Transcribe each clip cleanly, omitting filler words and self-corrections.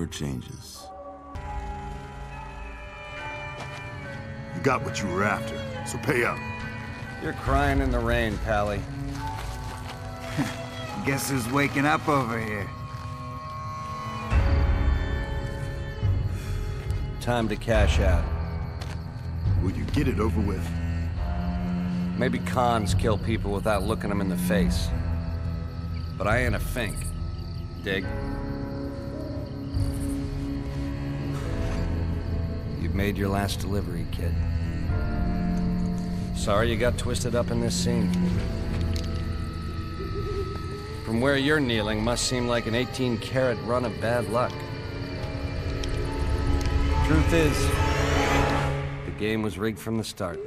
never changes. You got what you were after, so pay up. You're crying in the rain, Pally. Guess who's waking up over here? Time to cash out. Will you get it over with? Maybe cons kill people without looking them in the face. But I ain't a fink. Dig? You've made your last delivery, kid. Sorry you got twisted up in this scene. From where you're kneeling must seem like an 18-carat run of bad luck. Truth is, the game was rigged from the start.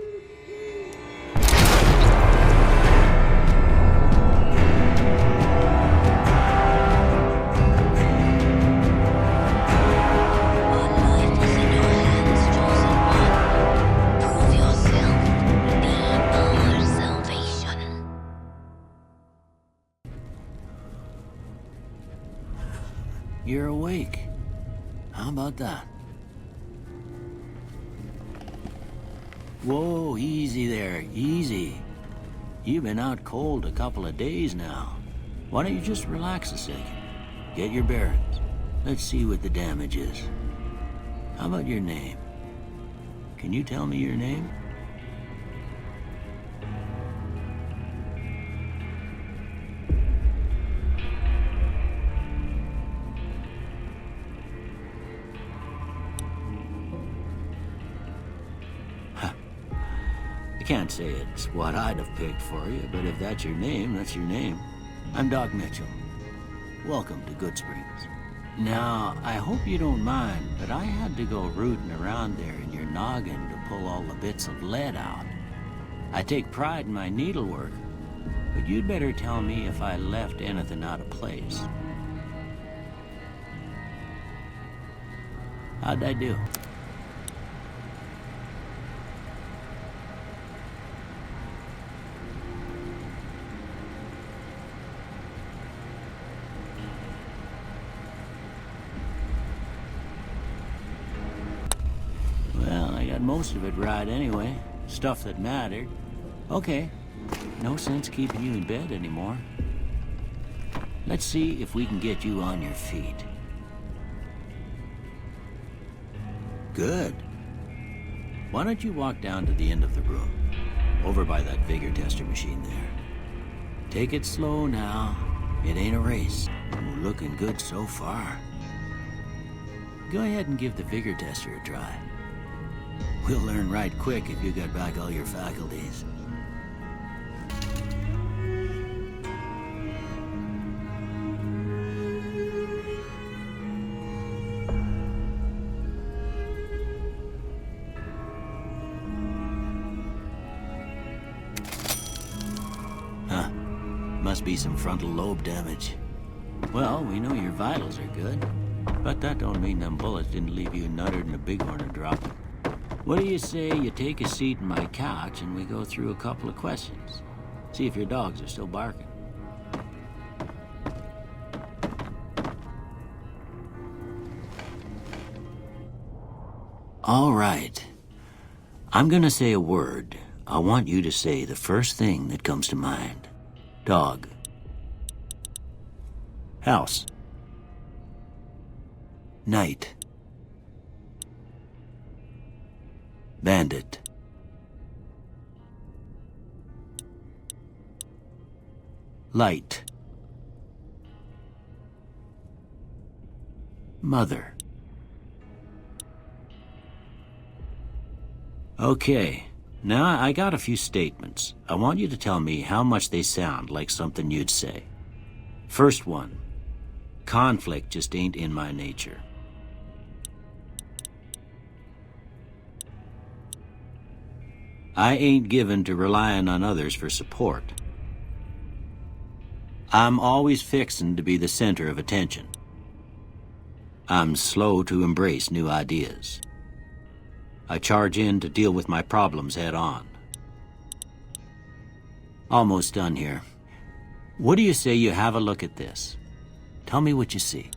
You're awake. How about that? Whoa, easy there, easy. You've been out cold a couple of days now. Why don't you just relax a second? Get your bearings. Let's see what the damage is. How about your name? Can you tell me your name? Can't say it's what I'd have picked for you, but if that's your name, that's your name. I'm Doc Mitchell. Welcome to Goodsprings. Now, I hope you don't mind, but I had to go rooting around there in your noggin to pull all the bits of lead out. I take pride in my needlework, but you'd better tell me if I left anything out of place. How'd I do? Most of it right anyway. Stuff that mattered. Okay. No sense keeping you in bed anymore. Let's see if we can get you on your feet. Good. Why don't you walk down to the end of the room? Over by that vigor tester machine there. Take it slow now. It ain't a race. We're looking good so far. Go ahead and give the vigor tester a try. We'll learn right quick if you got back all your faculties. Huh. Must be some frontal lobe damage. Well, we know your vitals are good, but that don't mean them bullets didn't leave you nuttered in a bighorn a drop. What do you say you take a seat in my couch and we go through a couple of questions? See if your dogs are still barking. All right. I'm gonna say a word. I want you to say the first thing that comes to mind. Dog. House. Night. Bandit. Light. Mother. Okay, now I got a few statements. I want you to tell me how much they sound like something you'd say. First one, conflict just ain't in my nature. I ain't given to relying on others for support. I'm always fixin' to be the center of attention. I'm slow to embrace new ideas. I charge in to deal with my problems head on. Almost done here. What do you say you have a look at this? Tell me what you see.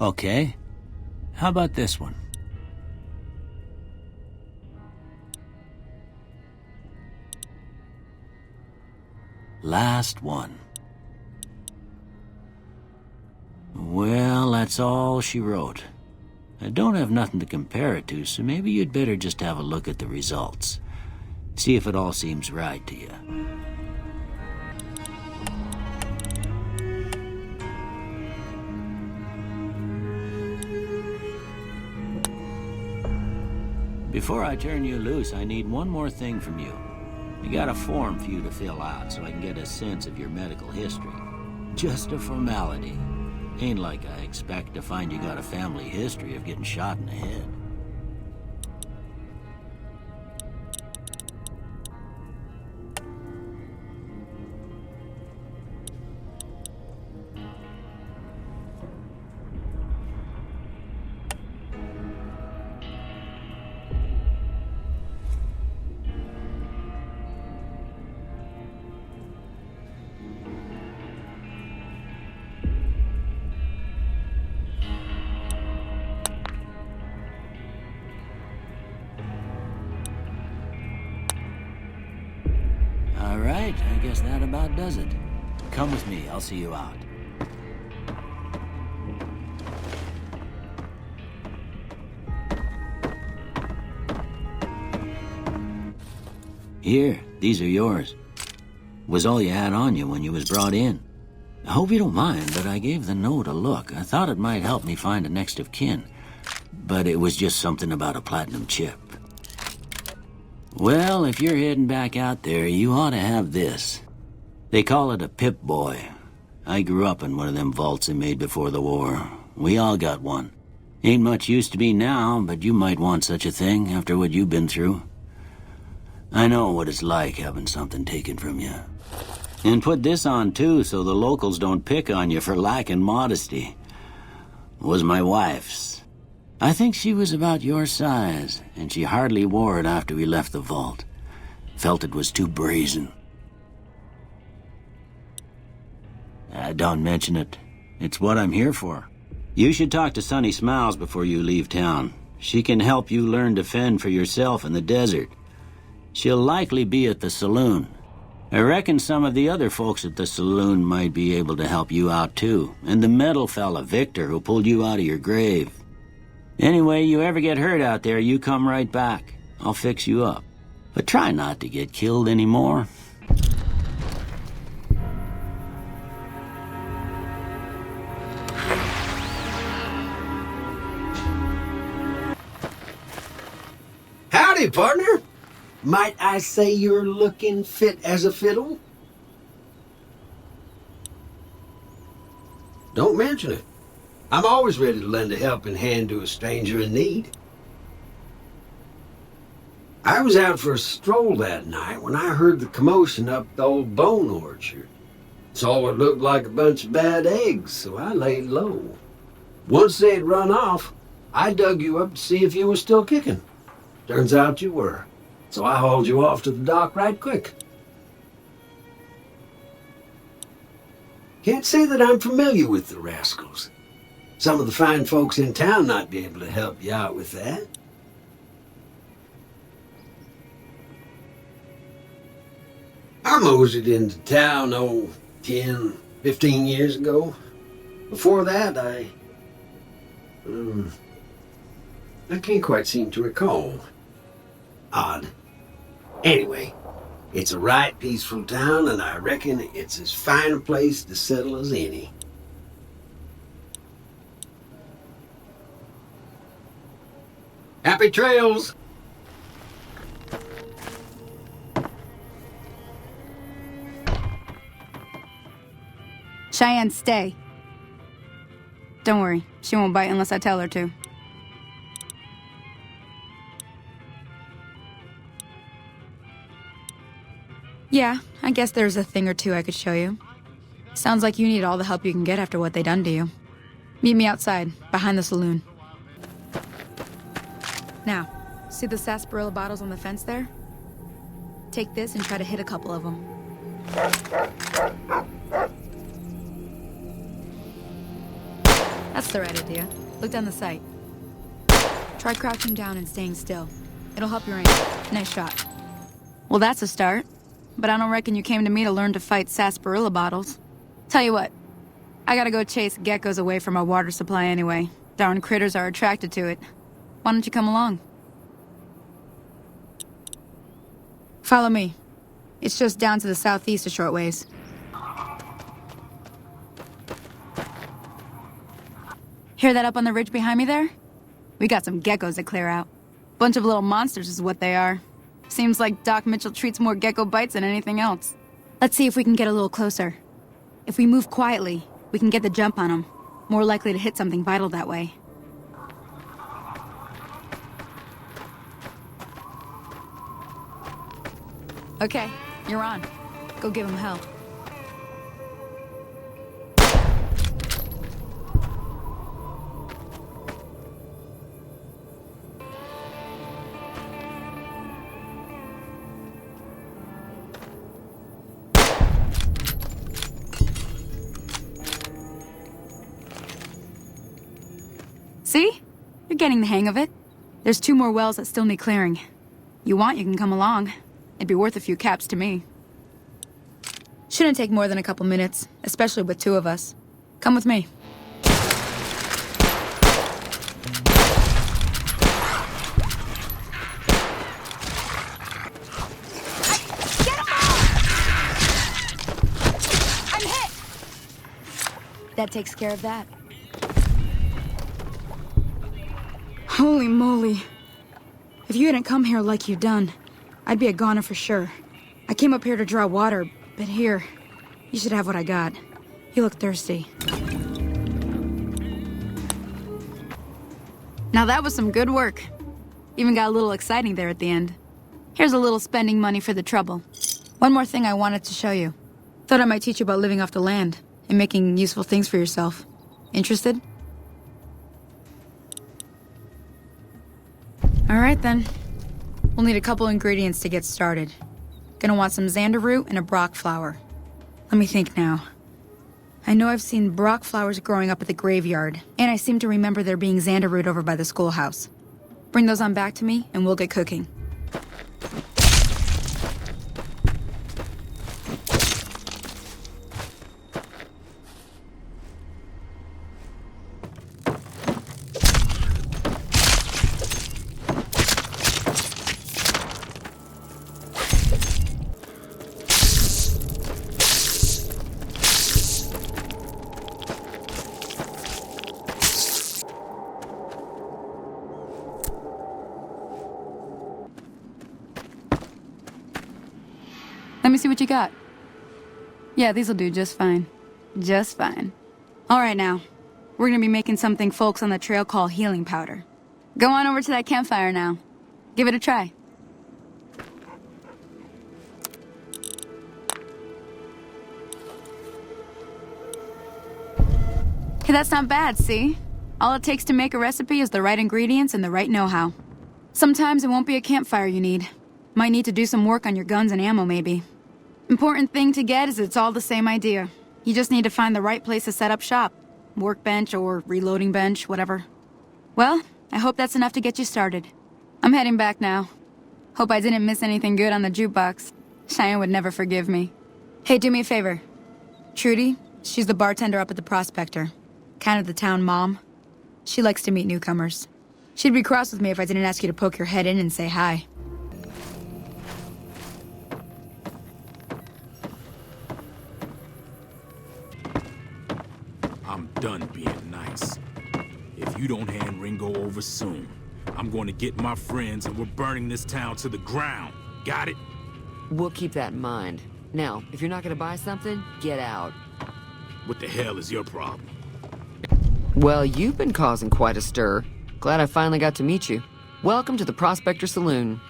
Okay. How about this one? Last one. Well, that's all she wrote. I don't have nothing to compare it to, so maybe you'd better just have a look at the results. See if it all seems right to you. Before I turn you loose, I need one more thing from you. I got a form for you to fill out so I can get a sense of your medical history. Just a formality. Ain't like I expect to find you got a family history of getting shot in the head. All right, I guess that about does it. Come with me, I'll see you out. Here, these are yours. Was all you had on you when you was brought in. I hope you don't mind, but I gave the note a look. I thought it might help me find a next of kin. But it was just something about a platinum chip. Well, if you're heading back out there, you ought to have this. They call it a Pip-Boy. I grew up in one of them vaults they made before the war. We all got one. Ain't much use to me now, but you might want such a thing after what you've been through. I know what it's like having something taken from you. And put this on, too, so the locals don't pick on you for lacking modesty. Was my wife's. I think she was about your size, and she hardly wore it after we left the vault. Felt it was too brazen. Don't mention it. It's what I'm here for. You should talk to Sunny Smiles before you leave town. She can help you learn to fend for yourself in the desert. She'll likely be at the saloon. I reckon some of the other folks at the saloon might be able to help you out too, and the metal fella, Victor, who pulled you out of your grave. Anyway, you ever get hurt out there, you come right back. I'll fix you up. But try not to get killed anymore. Howdy, partner. Might I say you're looking fit as a fiddle? Don't mention it. I'm always ready to lend a helping hand to a stranger in need. I was out for a stroll that night when I heard the commotion up the old bone orchard. Saw what looked like a bunch of bad eggs, so I laid low. Once they'd run off, I dug you up to see if you were still kicking. Turns out you were, so I hauled you off to the dock right quick. Can't say that I'm familiar with the rascals. Some of the fine folks in town might be able to help you out with that. I moseyed into town, 10, 15 years ago. Before that, I can't quite seem to recall. Odd. Anyway, it's a right peaceful town, and I reckon it's as fine a place to settle as any. Happy trails! Cheyenne, stay. Don't worry, she won't bite unless I tell her to. Yeah, I guess there's a thing or two I could show you. Sounds like you need all the help you can get after what they done to you. Meet me outside, behind the saloon. Now, see the sarsaparilla bottles on the fence there? Take this and try to hit a couple of them. That's the right idea. Look down the sight. Try crouching down and staying still. It'll help your aim. Nice shot. Well, that's a start. But I don't reckon you came to me to learn to fight sarsaparilla bottles. Tell you what, I gotta go chase geckos away from our water supply anyway. Darn critters are attracted to it. Why don't you come along? Follow me. It's just down to the southeast a short ways. Hear that up on the ridge behind me there? We got some geckos to clear out. Bunch of little monsters is what they are. Seems like Doc Mitchell treats more gecko bites than anything else. Let's see if we can get a little closer. If we move quietly, we can get the jump on them. More likely to hit something vital that way. Okay, you're on. Go give them hell. See? You're getting the hang of it. There's 2 more wells that still need clearing. You want, you can come along. It'd be worth a few caps to me. Shouldn't take more than a couple minutes, especially with 2 of us. Come with me. Get him off! I'm hit! That takes care of that. Holy moly. If you hadn't come here like you done, I'd be a goner for sure. I came up here to draw water, but here, you should have what I got. You look thirsty. Now that was some good work. Even got a little exciting there at the end. Here's a little spending money for the trouble. One more thing I wanted to show you. Thought I might teach you about living off the land and making useful things for yourself. Interested? All right then. We'll need a couple ingredients to get started. Gonna want some xander root and a brock flower. Let me think now. I know I've seen brock flowers growing up at the graveyard, and I seem to remember there being xander root over by the schoolhouse. Bring those on back to me, and we'll get cooking. Let me see what you got. Yeah, these'll do just fine. Just fine. All right now, we're gonna be making something folks on the trail call healing powder. Go on over to that campfire now. Give it a try. Hey, that's not bad, see? All it takes to make a recipe is the right ingredients and the right know-how. Sometimes it won't be a campfire you need. Might need to do some work on your guns and ammo, maybe. Important thing to get is it's all the same idea. You just need to find the right place to set up shop. Workbench or reloading bench, whatever. Well, I hope that's enough to get you started. I'm heading back now. Hope I didn't miss anything good on the jukebox. Cheyenne would never forgive me. Hey, do me a favor. Trudy, she's the bartender up at the Prospector. Kind of the town mom. She likes to meet newcomers. She'd be cross with me if I didn't ask you to poke your head in and say hi. I'm done being nice. If you don't hand Ringo over soon, I'm going to get my friends and we're burning this town to the ground. Got it? We'll keep that in mind. Now, if you're not gonna buy something, get out. What the hell is your problem? Well, you've been causing quite a stir. Glad I finally got to meet you. Welcome to the Prospector Saloon.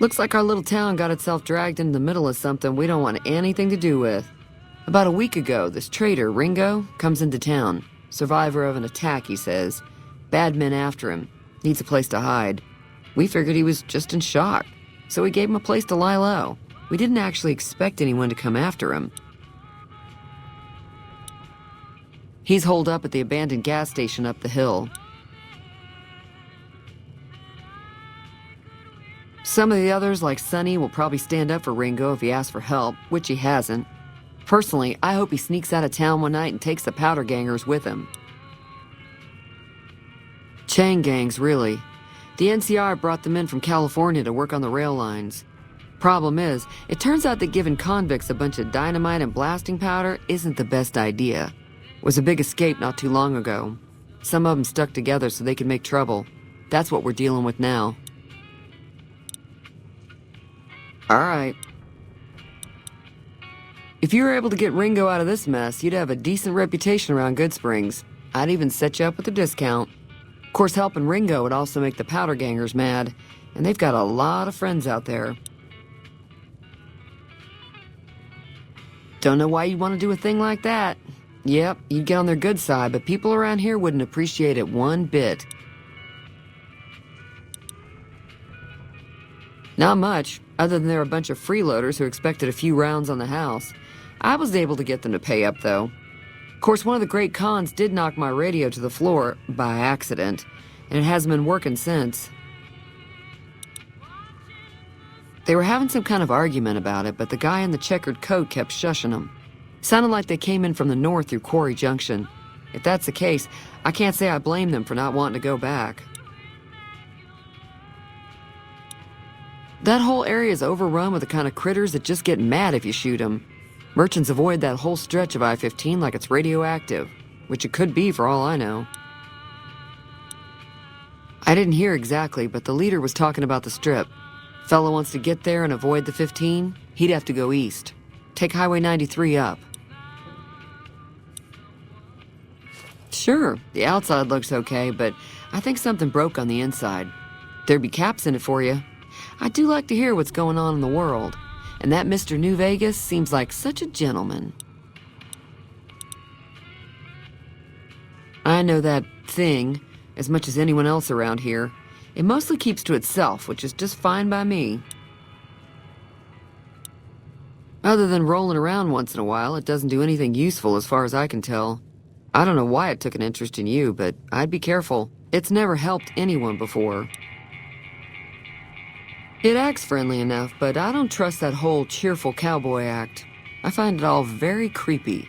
Looks like our little town got itself dragged into the middle of something we don't want anything to do with. About a week ago, this trader, Ringo, comes into town. Survivor of an attack, he says. Bad men after him. Needs a place to hide. We figured he was just in shock, so we gave him a place to lie low. We didn't actually expect anyone to come after him. He's holed up at the abandoned gas station up the hill. Some of the others, like Sonny, will probably stand up for Ringo if he asks for help, which he hasn't. Personally, I hope he sneaks out of town one night and takes the powder gangers with him. Chain gangs, really. The NCR brought them in from California to work on the rail lines. Problem is, it turns out that giving convicts a bunch of dynamite and blasting powder isn't the best idea. It was a big escape not too long ago. Some of them stuck together so they could make trouble. That's what we're dealing with now. All right. If you were able to get Ringo out of this mess, you'd have a decent reputation around Goodsprings. I'd even set you up with a discount. Of course, helping Ringo would also make the powder gangers mad, and they've got a lot of friends out there. Don't know why you'd want to do a thing like that. Yep, you'd get on their good side, but people around here wouldn't appreciate it one bit. Not much, other than they're a bunch of freeloaders who expected a few rounds on the house. I was able to get them to pay up, though. Of course, one of the great cons did knock my radio to the floor, by accident, and it hasn't been working since. They were having some kind of argument about it, but the guy in the checkered coat kept shushing them. Sounded like they came in from the north through Quarry Junction. If that's the case, I can't say I blame them for not wanting to go back. That whole area is overrun with the kind of critters that just get mad if you shoot them. Merchants avoid that whole stretch of I-15 like it's radioactive, which it could be for all I know. I didn't hear exactly, but the leader was talking about the strip. Fellow wants to get there and avoid the 15, he'd have to go east. Take Highway 93 up. Sure, the outside looks okay, but I think something broke on the inside. There'd be caps in it for you. I do like to hear what's going on in the world, and that Mr. New Vegas seems like such a gentleman. I know that thing as much as anyone else around here. It mostly keeps to itself, which is just fine by me. Other than rolling around once in a while, it doesn't do anything useful as far as I can tell. I don't know why it took an interest in you, but I'd be careful. It's never helped anyone before. It acts friendly enough, but I don't trust that whole cheerful cowboy act. I find it all very creepy.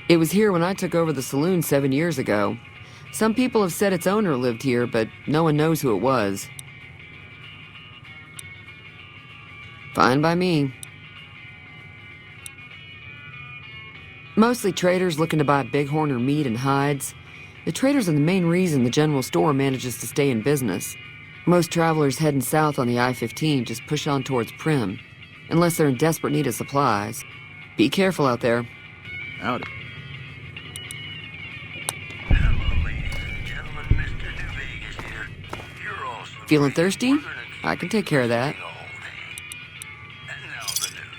It was here when I took over the saloon 7 years ago. Some people have said its owner lived here, but no one knows who it was. Fine by me. Mostly traders looking to buy bighorn or meat and hides. The traders are the main reason the general store manages to stay in business. Most travelers heading south on the I-15 just push on towards Prim, unless they're in desperate need of supplies. Be careful out there. Howdy. Feeling thirsty? I can take care of that.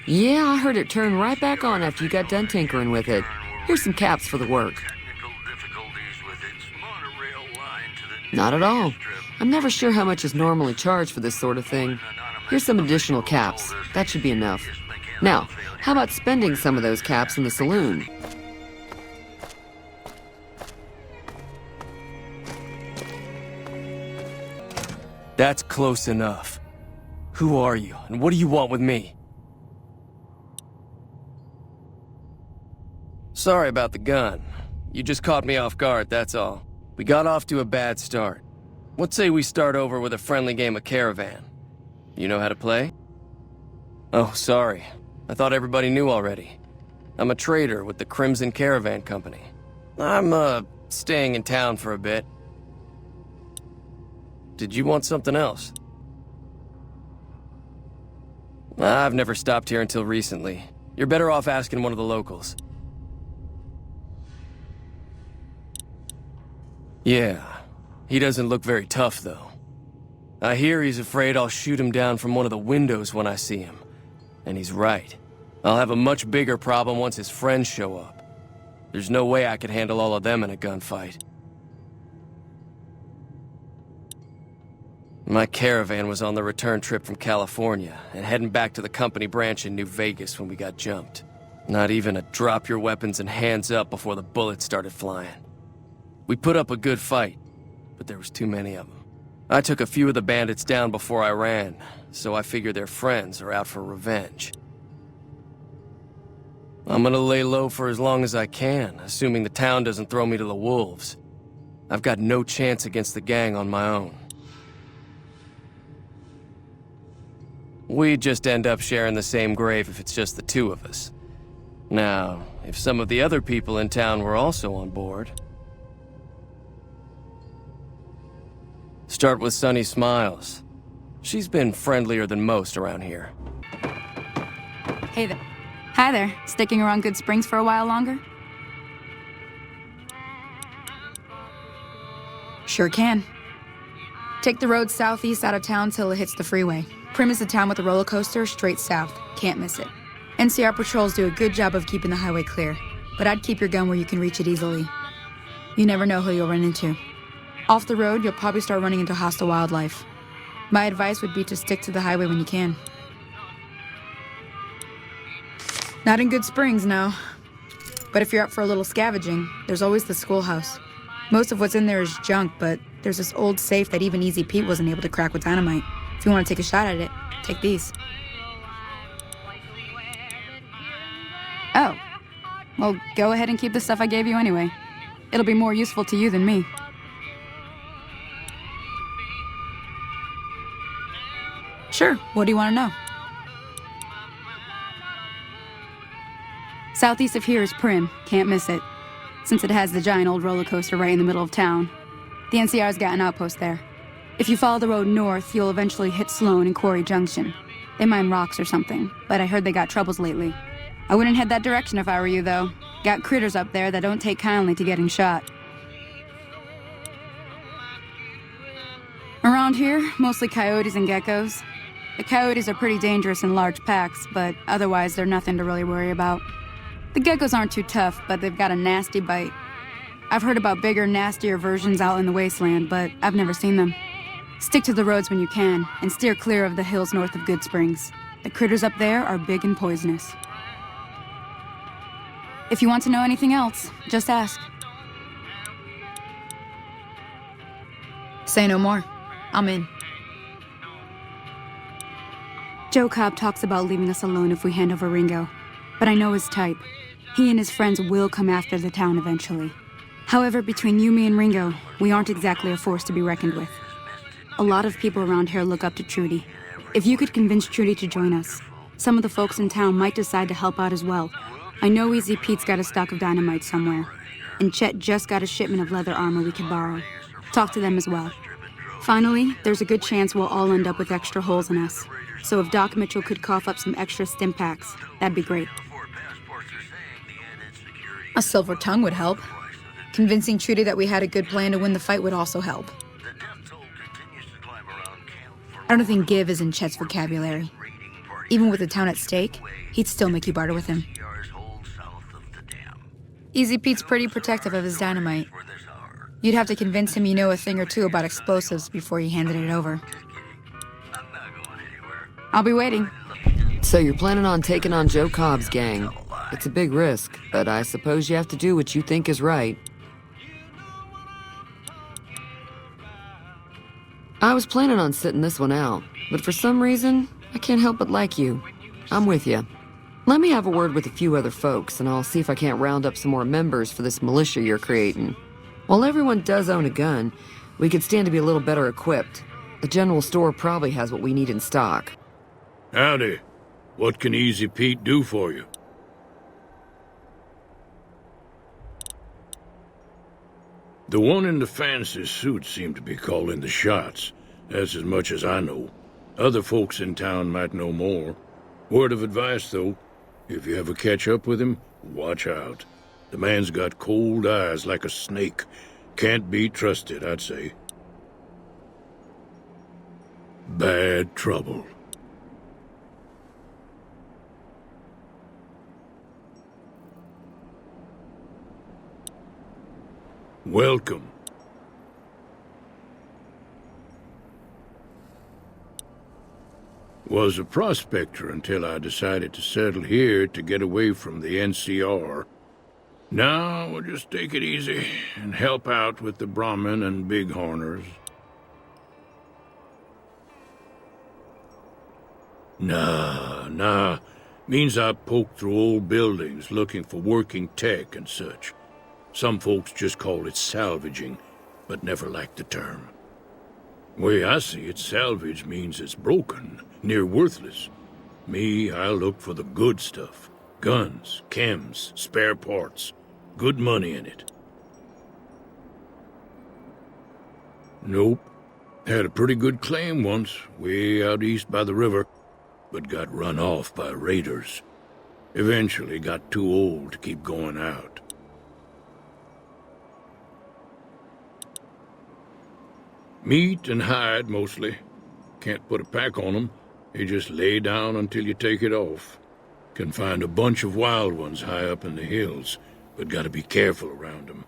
Yeah, I heard it turn right back on after you got done tinkering with it. Here's some caps for the work. Not at all. I'm never sure how much is normally charged for this sort of thing. Here's some additional caps. That should be enough. Now, how about spending some of those caps in the saloon? That's close enough. Who are you, and what do you want with me? Sorry about the gun. You just caught me off guard, that's all. We got off to a bad start. Let's say we start over with a friendly game of Caravan. You know how to play? Oh, sorry. I thought everybody knew already. I'm a trader with the Crimson Caravan Company. I'm, staying in town for a bit. Did you want something else? I've never stopped here until recently. You're better off asking one of the locals. Yeah, he doesn't look very tough, though. I hear he's afraid I'll shoot him down from one of the windows when I see him. And he's right. I'll have a much bigger problem once his friends show up. There's no way I could handle all of them in a gunfight. My caravan was on the return trip from California and heading back to the company branch in New Vegas when we got jumped. Not even a drop your weapons and hands up before the bullets started flying. We put up a good fight, but there was too many of them. I took a few of the bandits down before I ran, so I figure their friends are out for revenge. I'm gonna lay low for as long as I can, assuming the town doesn't throw me to the wolves. I've got no chance against the gang on my own. We'd just end up sharing the same grave if it's just the two of us. Now, if some of the other people in town were also on board... Start with Sunny Smiles. She's been friendlier than most around here. Hey there. Hi there. Sticking around Goodsprings for a while longer? Sure can. Take the road southeast out of town till it hits the freeway. Prim is the town with a roller coaster straight south. Can't miss it. NCR patrols do a good job of keeping the highway clear, but I'd keep your gun where you can reach it easily. You never know who you'll run into. Off the road, you'll probably start running into hostile wildlife. My advice would be to stick to the highway when you can. Not in Goodsprings, no. But if you're up for a little scavenging, there's always the schoolhouse. Most of what's in there is junk, but there's this old safe that even Easy Pete wasn't able to crack with dynamite. If you want to take a shot at it, take these. Oh. Well, go ahead and keep the stuff I gave you anyway. It'll be more useful to you than me. Sure, what do you want to know? Southeast of here is Prim, can't miss it. Since it has the giant old roller coaster right in the middle of town. The NCR's got an outpost there. If you follow the road north, you'll eventually hit Sloan and Quarry Junction. They mine rocks or something, but I heard they got troubles lately. I wouldn't head that direction if I were you, though. Got critters up there that don't take kindly to getting shot. Around here, mostly coyotes and geckos. The coyotes are pretty dangerous in large packs, but otherwise they're nothing to really worry about. The geckos aren't too tough, but they've got a nasty bite. I've heard about bigger, nastier versions out in the wasteland, but I've never seen them. Stick to the roads when you can, and steer clear of the hills north of Goodsprings. The critters up there are big and poisonous. If you want to know anything else, just ask. Say no more. I'm in. Joe Cobb talks about leaving us alone if we hand over Ringo, but I know his type. He and his friends will come after the town eventually. However, between you, me, and Ringo, we aren't exactly a force to be reckoned with. A lot of people around here look up to Trudy. If you could convince Trudy to join us, some of the folks in town might decide to help out as well. I know Easy Pete's got a stock of dynamite somewhere, and Chet just got a shipment of leather armor we could borrow. Talk to them as well. Finally, there's a good chance we'll all end up with extra holes in us. So if Doc Mitchell could cough up some extra stim packs, that'd be great. A silver tongue would help. Convincing Trudy that we had a good plan to win the fight would also help. I don't think give is in Chet's vocabulary. Even with the town at stake, he'd still make you barter with him. Easy Pete's pretty protective of his dynamite. You'd have to convince him you know a thing or two about explosives before you handed it over. I'll be waiting. So you're planning on taking on Joe Cobb's gang. It's a big risk, but I suppose you have to do what you think is right. I was planning on sitting this one out, but for some reason, I can't help but like you. I'm with you. Let me have a word with a few other folks, and I'll see if I can't round up some more members for this militia you're creating. While everyone does own a gun, we could stand to be a little better equipped. The general store probably has what we need in stock. Howdy. What can Easy Pete do for you? The one in the fancy suit seemed to be calling the shots. That's as much as I know. Other folks in town might know more. Word of advice, though. If you ever catch up with him, watch out. The man's got cold eyes like a snake. Can't be trusted, I'd say. Bad trouble. Welcome. Was a prospector until I decided to settle here to get away from the NCR. Now we'll just take it easy and help out with the Brahmin and Bighorners. Nah. Means I poke through old buildings looking for working tech and such. Some folks just call it salvaging, but never liked the term. Way I see it, salvage means it's broken, near worthless. Me, I look for the good stuff. Guns, chems, spare parts. Good money in it. Nope. Had a pretty good claim once, way out east by the river, but got run off by raiders. Eventually got too old to keep going out. Meat and hide, mostly. Can't put a pack on them. You just lay down until you take it off. Can find a bunch of wild ones high up in the hills, but gotta be careful around them.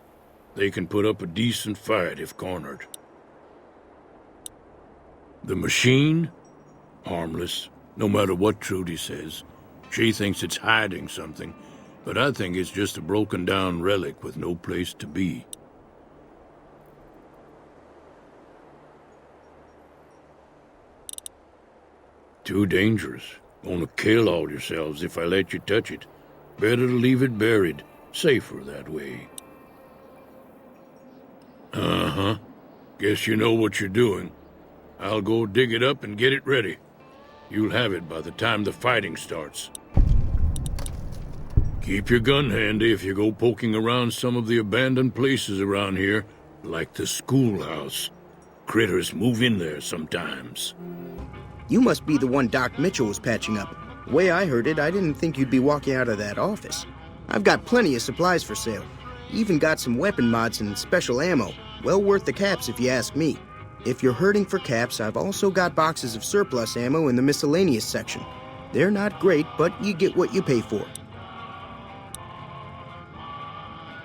They can put up a decent fight if cornered. The machine? Harmless, no matter what Trudy says. She thinks it's hiding something, but I think it's just a broken-down relic with no place to be. Too dangerous. Gonna kill all yourselves if I let you touch it. Better to leave it buried. Safer that way. Uh-huh. Guess you know what you're doing. I'll go dig it up and get it ready. You'll have it by the time the fighting starts. Keep your gun handy if you go poking around some of the abandoned places around here, like the schoolhouse. Critters move in there sometimes. You must be the one Doc Mitchell was patching up. The way I heard it, I didn't think you'd be walking out of that office. I've got plenty of supplies for sale. Even got some weapon mods and special ammo. Well worth the caps if you ask me. If you're hurting for caps, I've also got boxes of surplus ammo in the miscellaneous section. They're not great, but you get what you pay for.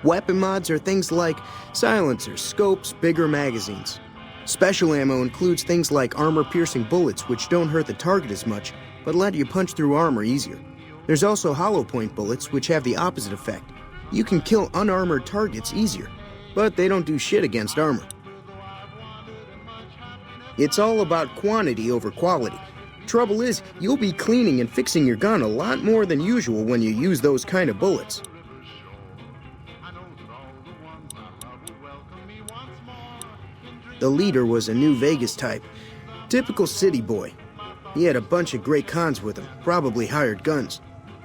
Weapon mods are things like silencers, scopes, bigger magazines. Special ammo includes things like armor-piercing bullets, which don't hurt the target as much, but let you punch through armor easier. There's also hollow point bullets, which have the opposite effect. You can kill unarmored targets easier, but they don't do shit against armor. It's all about quantity over quality. Trouble is, you'll be cleaning and fixing your gun a lot more than usual when you use those kind of bullets. The leader was a New Vegas type. Typical city boy. He had a bunch of Great Khans with him, probably hired guns.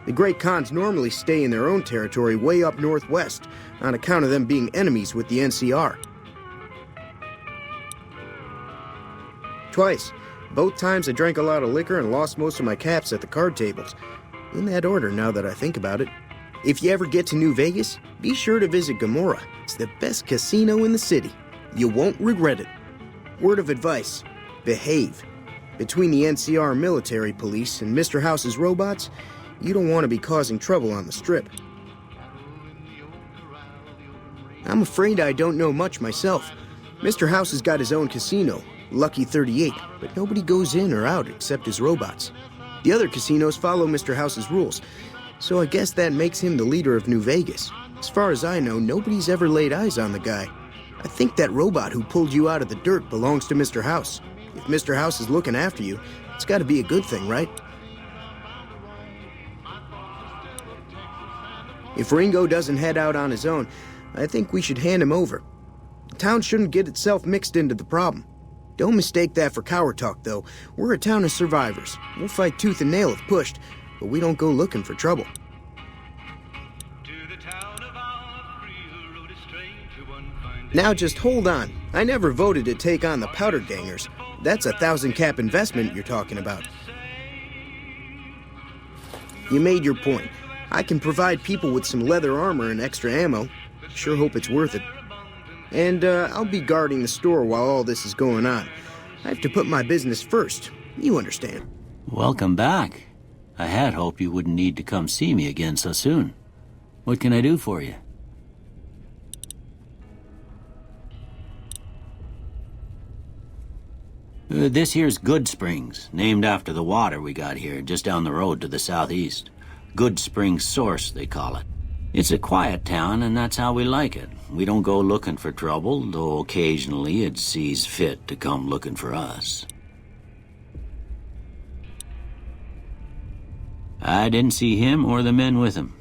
The Great Khans normally stay in their own territory way up northwest, on account of them being enemies with the NCR. Twice. Both times I drank a lot of liquor and lost most of my caps at the card tables. In that order, now that I think about it. If you ever get to New Vegas, be sure to visit Gomorrah. It's the best casino in the city. You won't regret it. Word of advice, behave. Between the NCR military police and Mr. House's robots, you don't want to be causing trouble on the Strip. I'm afraid I don't know much myself. Mr. House has got his own casino, Lucky 38, but nobody goes in or out except his robots. The other casinos follow Mr. House's rules, so I guess that makes him the leader of New Vegas. As far as I know, nobody's ever laid eyes on the guy. I think that robot who pulled you out of the dirt belongs to Mr. House. If Mr. House is looking after you, it's got to be a good thing, right? If Ringo doesn't head out on his own, I think we should hand him over. The town shouldn't get itself mixed into the problem. Don't mistake that for coward talk, though. We're a town of survivors. We'll fight tooth and nail if pushed, but we don't go looking for trouble. Now just hold on. I never voted to take on the Powder Gangers. That's a 1,000-cap investment you're talking about. You made your point. I can provide people with some leather armor and extra ammo. Sure hope it's worth it. And I'll be guarding the store while all this is going on. I have to put my business first. You understand. Welcome back. I had hoped you wouldn't need to come see me again so soon. What can I do for you? This here's Goodsprings, named after the water we got here, just down the road to the southeast. Goodsprings Source, they call it. It's a quiet town, and that's how we like it. We don't go looking for trouble, though occasionally it sees fit to come looking for us. I didn't see him or the men with him.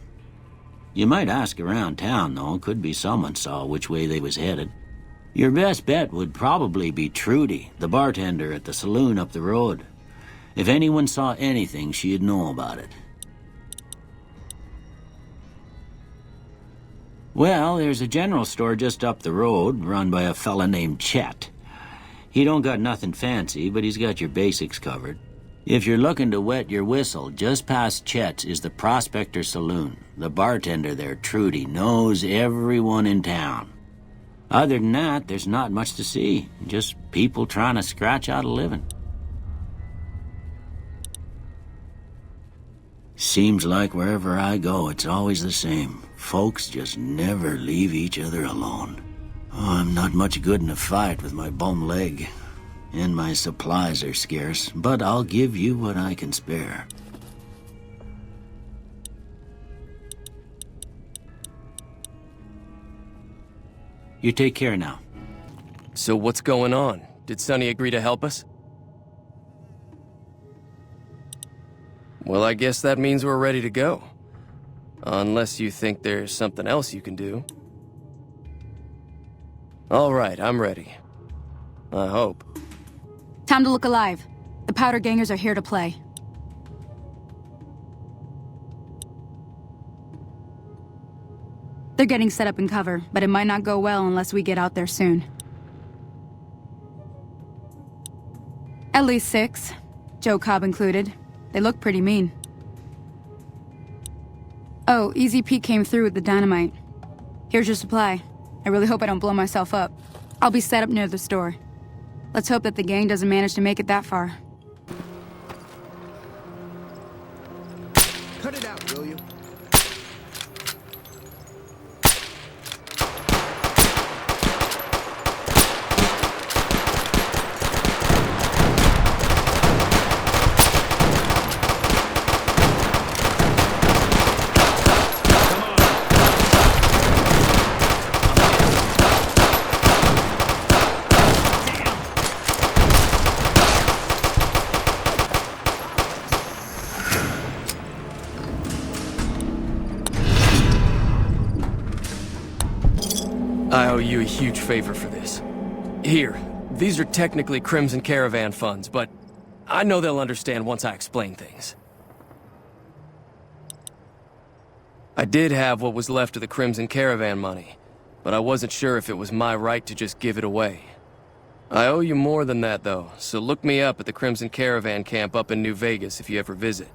You might ask around town, though. Could be someone saw which way they was headed. Your best bet would probably be Trudy, the bartender at the saloon up the road. If anyone saw anything, she'd know about it. Well, there's a general store just up the road, run by a fella named Chet. He don't got nothing fancy, but he's got your basics covered. If you're looking to wet your whistle, just past Chet's is the Prospector Saloon. The bartender there, Trudy, knows everyone in town. Other than that, there's not much to see. Just people trying to scratch out a living. Seems like wherever I go, it's always the same. Folks just never leave each other alone. Oh, I'm not much good in a fight with my bum leg. And my supplies are scarce, but I'll give you what I can spare. You take care now. So what's going on? Did Sonny agree to help us? Well, I guess that means we're ready to go. Unless you think there's something else you can do. All right, I'm ready. I hope. Time to look alive. The powder gangers are here to play. They're getting set up in cover, but it might not go well unless we get out there soon. At least 6, Joe Cobb included. They look pretty mean. Oh, Easy Pete came through with the dynamite. Here's your supply. I really hope I don't blow myself up. I'll be set up near the store. Let's hope that the gang doesn't manage to make it that far. Cut it out, will you? I owe you a huge favor for this. Here, these are technically Crimson Caravan funds, but I know they'll understand once I explain things. I did have what was left of the Crimson Caravan money, but I wasn't sure if it was my right to just give it away. I owe you more than that, though, so look me up at the Crimson Caravan camp up in New Vegas if you ever visit.